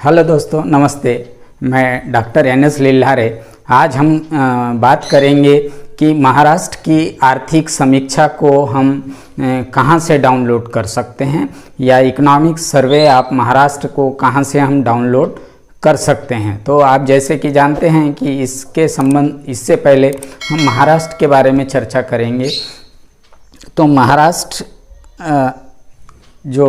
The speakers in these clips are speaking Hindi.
हेलो दोस्तों, नमस्ते। मैं डॉक्टर एन.एस. लिल्हारे। आज हम बात करेंगे कि महाराष्ट्र की आर्थिक समीक्षा को हम कहां से डाउनलोड कर सकते हैं या इकोनॉमिक सर्वे ऑफ महाराष्ट्र को कहां से हम डाउनलोड कर सकते हैं। तो आप जैसे कि जानते हैं कि इससे पहले हम महाराष्ट्र के बारे में चर्चा करेंगे। तो महाराष्ट्र जो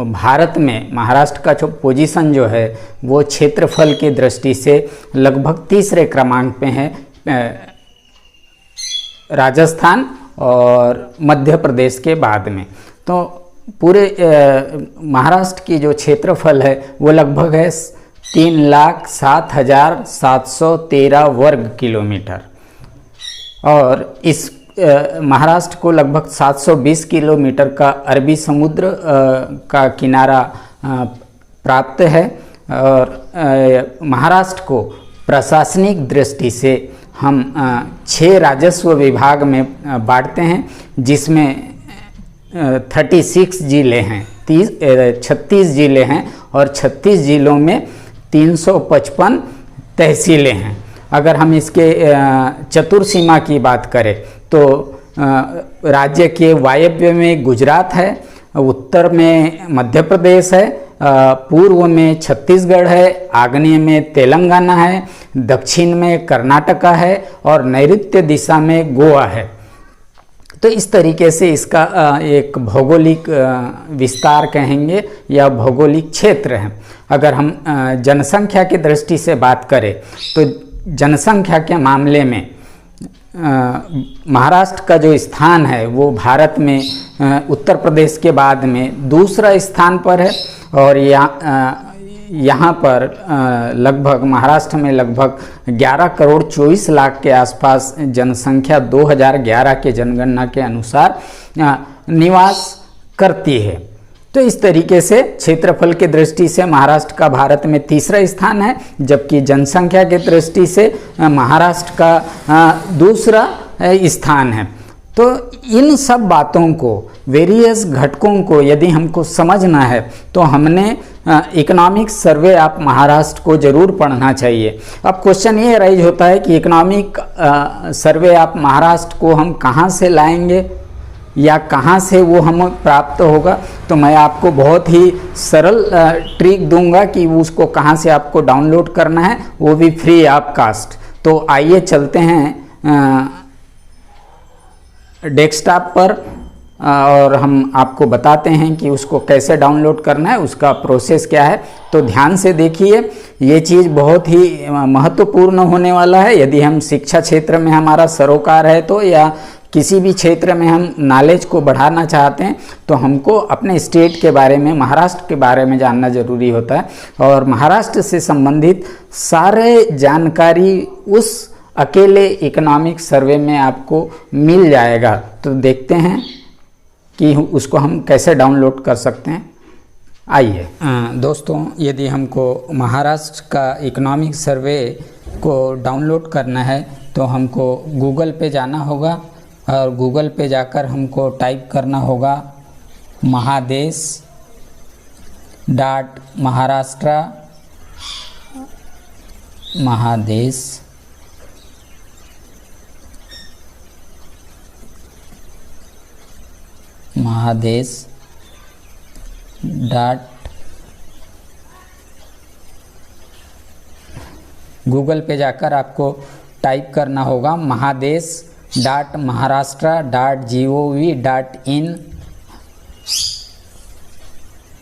भारत में महाराष्ट्र का जो पोजीशन जो है वो क्षेत्रफल की दृष्टि से लगभग तीसरे क्रमांक पे है, राजस्थान और मध्य प्रदेश के बाद में। तो पूरे महाराष्ट्र की जो क्षेत्रफल है वो लगभग है 3,07,713 वर्ग किलोमीटर और इस महाराष्ट्र को लगभग 720 किलोमीटर का अरबी समुद्र का किनारा प्राप्त है। और महाराष्ट्र को प्रशासनिक दृष्टि से हम 6 राजस्व विभाग में बांटते हैं, जिसमें 36 जिले हैं, 36 जिले हैं और 36 जिलों में 355 तहसीलें हैं। अगर हम इसके चतुर्सीमा की बात करें तो राज्य के वायव्य में गुजरात है, उत्तर में मध्य प्रदेश है, पूर्व में छत्तीसगढ़ है, आग्नेय में तेलंगाना है, दक्षिण में कर्नाटका है और नैऋत्य दिशा में गोवा है। तो इस तरीके से इसका एक भौगोलिक विस्तार कहेंगे या भौगोलिक क्षेत्र है। अगर हम जनसंख्या की दृष्टि से बात करें तो जनसंख्या के मामले में महाराष्ट्र का जो स्थान है वो भारत में उत्तर प्रदेश के बाद में दूसरा स्थान पर है। और यहाँ पर लगभग महाराष्ट्र में लगभग 11 करोड़ 24 लाख के आसपास जनसंख्या 2011 के जनगणना के अनुसार निवास करती है। तो इस तरीके से क्षेत्रफल की दृष्टि से महाराष्ट्र का भारत में तीसरा स्थान है, जबकि जनसंख्या की दृष्टि से महाराष्ट्र का दूसरा स्थान है। तो इन सब बातों को, वेरियस घटकों को यदि हमको समझना है तो हमने इकोनॉमिक सर्वे ऑफ महाराष्ट्र को जरूर पढ़ना चाहिए। अब क्वेश्चन ये राइज होता है कि इकोनॉमिक सर्वे ऑफ महाराष्ट्र को हम कहाँ से लाएंगे या कहाँ से वो हमें प्राप्त होगा। तो मैं आपको बहुत ही सरल ट्रिक दूंगा कि उसको कहाँ से आपको डाउनलोड करना है, वो भी फ्री ऑफ कास्ट। तो आइए चलते हैं डेस्कटॉप पर और हम आपको बताते हैं कि उसको कैसे डाउनलोड करना है, उसका प्रोसेस क्या है। तो ध्यान से देखिए, ये चीज़ बहुत ही महत्वपूर्ण होने वाला है। यदि हम शिक्षा क्षेत्र में हमारा सरोकार है तो या किसी भी क्षेत्र में हम नॉलेज को बढ़ाना चाहते हैं तो हमको अपने स्टेट के बारे में, महाराष्ट्र के बारे में जानना ज़रूरी होता है। और महाराष्ट्र से संबंधित सारे जानकारी उस अकेले इकोनॉमिक सर्वे में आपको मिल जाएगा। तो देखते हैं कि उसको हम कैसे डाउनलोड कर सकते हैं। आइए दोस्तों, यदि हमको महाराष्ट्र का इकोनॉमिक सर्वे को डाउनलोड करना है तो हमको गूगल पे जाना होगा और गूगल पे जाकर हमको टाइप करना होगा महादेश.महाराष्ट्र महादेश गूगल पे जाकर आपको टाइप करना होगा महादेश.महाराष्ट्र.gov.in।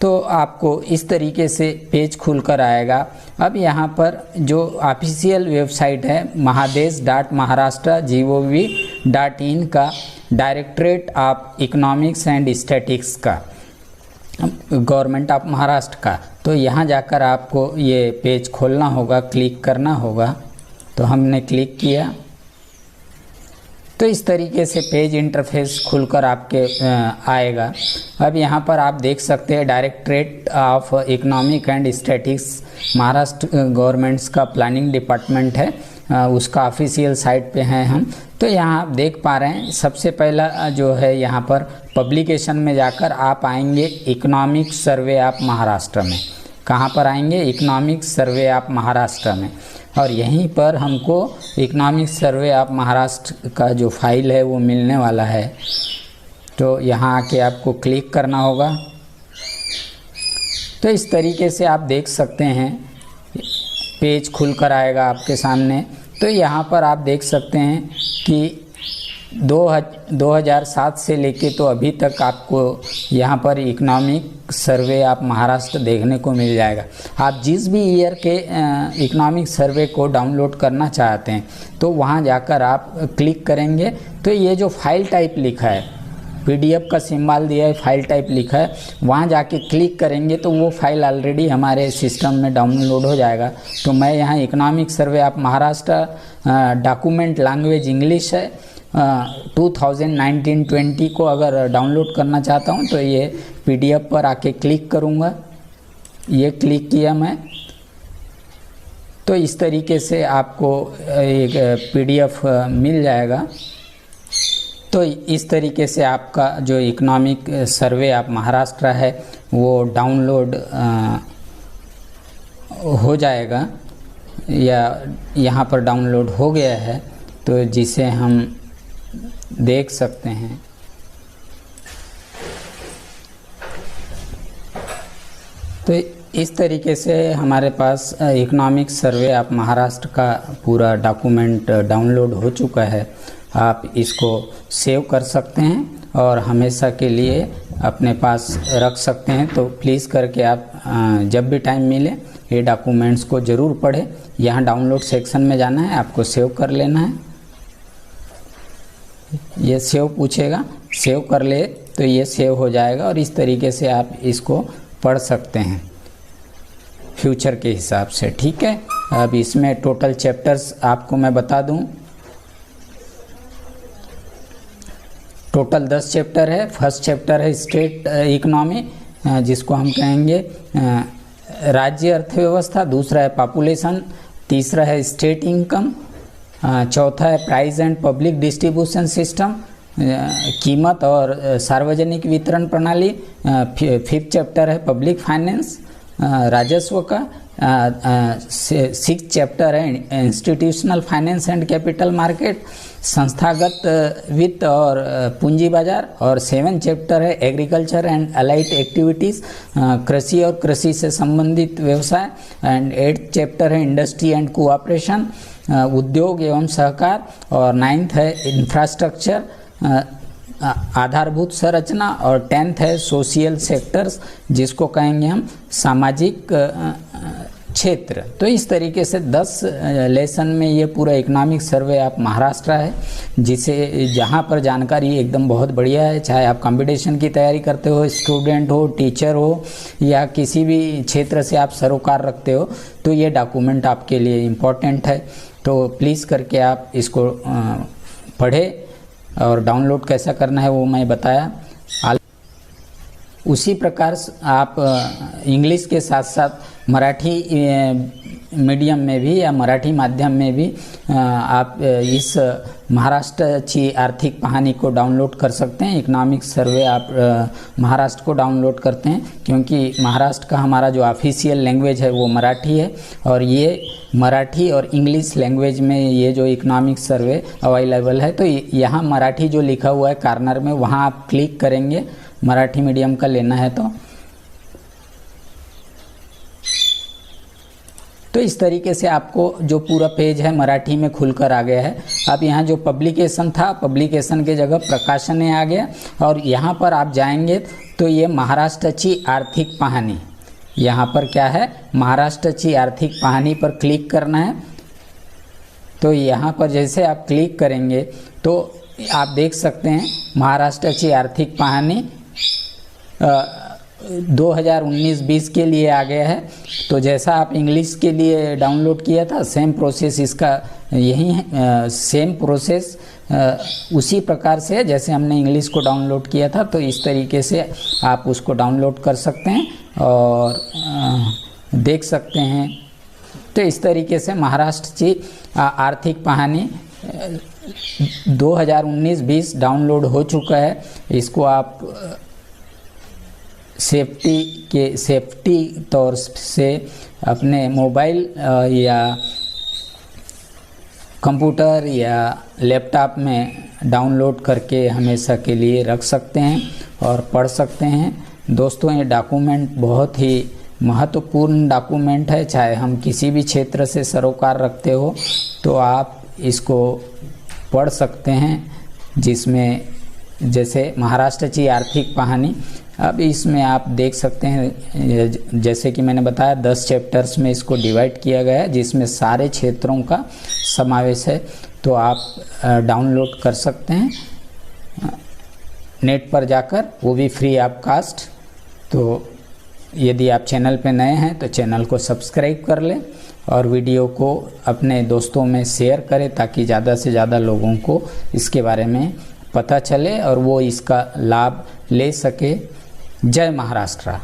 तो आपको इस तरीके से पेज खुलकर आएगा। अब यहाँ पर जो ऑफिशियल वेबसाइट है महादेश.महाराष्ट्र.gov.in का directorate of economics and statistics का, गवर्नमेंट ऑफ महाराष्ट्र का, तो यहाँ जाकर आपको ये पेज खोलना होगा, क्लिक करना होगा। तो हमने क्लिक किया तो इस तरीके से पेज इंटरफेस खुलकर आपके आएगा। अब यहाँ पर आप देख सकते हैं directorate of economic and statistics Maharashtra governments का प्लानिंग डिपार्टमेंट है, उसका ऑफिशियल साइट पे हैं हम। तो यहाँ आप देख पा रहे हैं, सबसे पहला जो है यहाँ पर पब्लिकेशन में जाकर आप आएंगे इकोनॉमिक सर्वे ऑफ महाराष्ट्र में। कहाँ पर आएंगे? इकोनॉमिक सर्वे ऑफ महाराष्ट्र में। और यहीं पर हमको इकोनॉमिक सर्वे ऑफ महाराष्ट्र का जो फाइल है वो मिलने वाला है। तो यहाँ आके आपको क्लिक करना होगा। तो इस तरीके से आप देख सकते हैं, पेज खुल कर आएगा आपके सामने। तो यहाँ पर आप देख सकते हैं कि 2007 से लेके तो अभी तक आपको यहाँ पर इकोनॉमिक सर्वे ऑफ महाराष्ट्र देखने को मिल जाएगा। आप जिस भी ईयर के इकोनॉमिक सर्वे को डाउनलोड करना चाहते हैं तो वहाँ जाकर आप क्लिक करेंगे तो ये जो फाइल टाइप लिखा है, PDF का सिंबल दिया है, फाइल टाइप लिखा है, वहाँ जाके क्लिक करेंगे तो वो फाइल ऑलरेडी हमारे सिस्टम में डाउनलोड हो जाएगा। तो मैं यहाँ economic survey of Maharashtra document language English है 2019-20 को अगर डाउनलोड करना चाहता हूँ तो ये PDF पर आके क्लिक करूँगा। ये क्लिक किया मैं, तो इस तरीके से आपको एक PDF मिल जाएगा। तो इस तरीके से आपका जो इकोनॉमिक सर्वे ऑफ महाराष्ट्र है वो डाउनलोड हो जाएगा या यहाँ पर डाउनलोड हो गया है, तो जिसे हम देख सकते हैं। तो इस तरीके से हमारे पास इकोनॉमिक सर्वे ऑफ महाराष्ट्र का पूरा डॉक्यूमेंट डाउनलोड हो चुका है। आप इसको सेव कर सकते हैं और हमेशा के लिए अपने पास रख सकते हैं। तो प्लीज़ करके आप जब भी टाइम मिले ये डॉक्यूमेंट्स को ज़रूर पढ़ें। यहाँ डाउनलोड सेक्शन में जाना है, आपको सेव कर लेना है। ये सेव पूछेगा, सेव कर ले तो ये सेव हो जाएगा और इस तरीके से आप इसको पढ़ सकते हैं फ्यूचर के हिसाब से। ठीक है, अब इसमें टोटल चैप्टर्स आपको मैं बता दूं। टोटल 10 चैप्टर है। फर्स्ट चैप्टर है स्टेट इकोनॉमी, जिसको हम कहेंगे राज्य अर्थव्यवस्था। दूसरा है पॉपुलेशन। तीसरा है स्टेट इनकम। चौथा है price and public distribution system, कीमत और सार्वजनिक वितरण प्रणाली। फिफ्थ चैप्टर है पब्लिक फाइनेंस, राजस्व का। सिक्स चैप्टर है institutional finance and capital market, संस्थागत वित्त और पूंजी बाजार। और 7 चैप्टर है एग्रीकल्चर एंड अलाइड एक्टिविटीज़, कृषि और कृषि से संबंधित व्यवसाय। एंड 8 चैप्टर है इंडस्ट्री एंड कोऑपरेशन, उद्योग एवं सहकार। और 9th है इंफ्रास्ट्रक्चर, आधारभूत संरचना। और 10th है सोशल सेक्टर्स, जिसको कहेंगे हम सामाजिक क्षेत्र। तो इस तरीके से 10 लेसन में ये पूरा इकोनॉमिक सर्वे ऑफ महाराष्ट्र है, जिसे जहाँ पर जानकारी एकदम बहुत बढ़िया है। चाहे आप कंपटीशन की तैयारी करते हो, स्टूडेंट हो, टीचर हो या किसी भी क्षेत्र से आप सरोकार रखते हो, तो ये डॉक्यूमेंट आपके लिए इम्पोर्टेंट है। तो प्लीज़ करके आप इसको पढ़ें और डाउनलोड कैसा करना है वो मैं बताया। उसी प्रकार आप इंग्लिश के साथ साथ मराठी मीडियम में भी या मराठी माध्यम में भी आप इस महाराष्ट्र आर्थिक कहानी को डाउनलोड कर सकते हैं। इकोनॉमिक सर्वे आप महाराष्ट्र को डाउनलोड करते हैं, क्योंकि महाराष्ट्र का हमारा जो ऑफिशियल लैंग्वेज है वो मराठी है और ये मराठी और इंग्लिश लैंग्वेज में ये जो इकोनॉमिक सर्वे अवेलेबल है। तो यहाँ मराठी जो लिखा हुआ है कॉर्नर में, वहाँ आप क्लिक करेंगे, मराठी मीडियम का लेना है तो इस तरीके से आपको जो पूरा पेज है मराठी में खुलकर आ गया है। अब यहाँ जो पब्लिकेशन था, पब्लिकेशन के जगह प्रकाशन आ गया और यहाँ पर आप जाएंगे तो ये महाराष्ट्राची आर्थिक कहानी, यहाँ पर क्या है, महाराष्ट्राची आर्थिक कहानी पर क्लिक करना है। तो यहाँ पर जैसे आप क्लिक करेंगे तो आप देख सकते हैं महाराष्ट्राची आर्थिक कहानी 2019-20 के लिए आ गया है। तो जैसा आप इंग्लिश के लिए डाउनलोड किया था, सेम प्रोसेस इसका यही है। सेम प्रोसेस उसी प्रकार से जैसे हमने इंग्लिश को डाउनलोड किया था, तो इस तरीके से आप उसको डाउनलोड कर सकते हैं और देख सकते हैं। तो इस तरीके से महाराष्ट्र की आर्थिक कहानी 2019-20 डाउनलोड हो चुका है। इसको आप सेफ्टी तौर से अपने मोबाइल या कंप्यूटर या लैपटॉप में डाउनलोड करके हमेशा के लिए रख सकते हैं और पढ़ सकते हैं। दोस्तों, ये डॉक्यूमेंट बहुत ही महत्वपूर्ण डॉक्यूमेंट है। चाहे हम किसी भी क्षेत्र से सरोकार रखते हो तो आप इसको पढ़ सकते हैं, जिसमें जैसे महाराष्ट्र की आर्थिक कहानी, अब इसमें आप देख सकते हैं जैसे कि मैंने बताया 10 चैप्टर्स में इसको डिवाइड किया गया है, जिसमें सारे क्षेत्रों का समावेश है। तो आप डाउनलोड कर सकते हैं नेट पर जाकर, वो भी फ्री ऑफ कास्ट। तो यदि आप चैनल पे नए हैं तो चैनल को सब्सक्राइब कर लें और वीडियो को अपने दोस्तों में शेयर करें, ताकि ज़्यादा से ज़्यादा लोगों को इसके बारे में पता चले और वो इसका लाभ ले सके। जय महाराष्ट्र।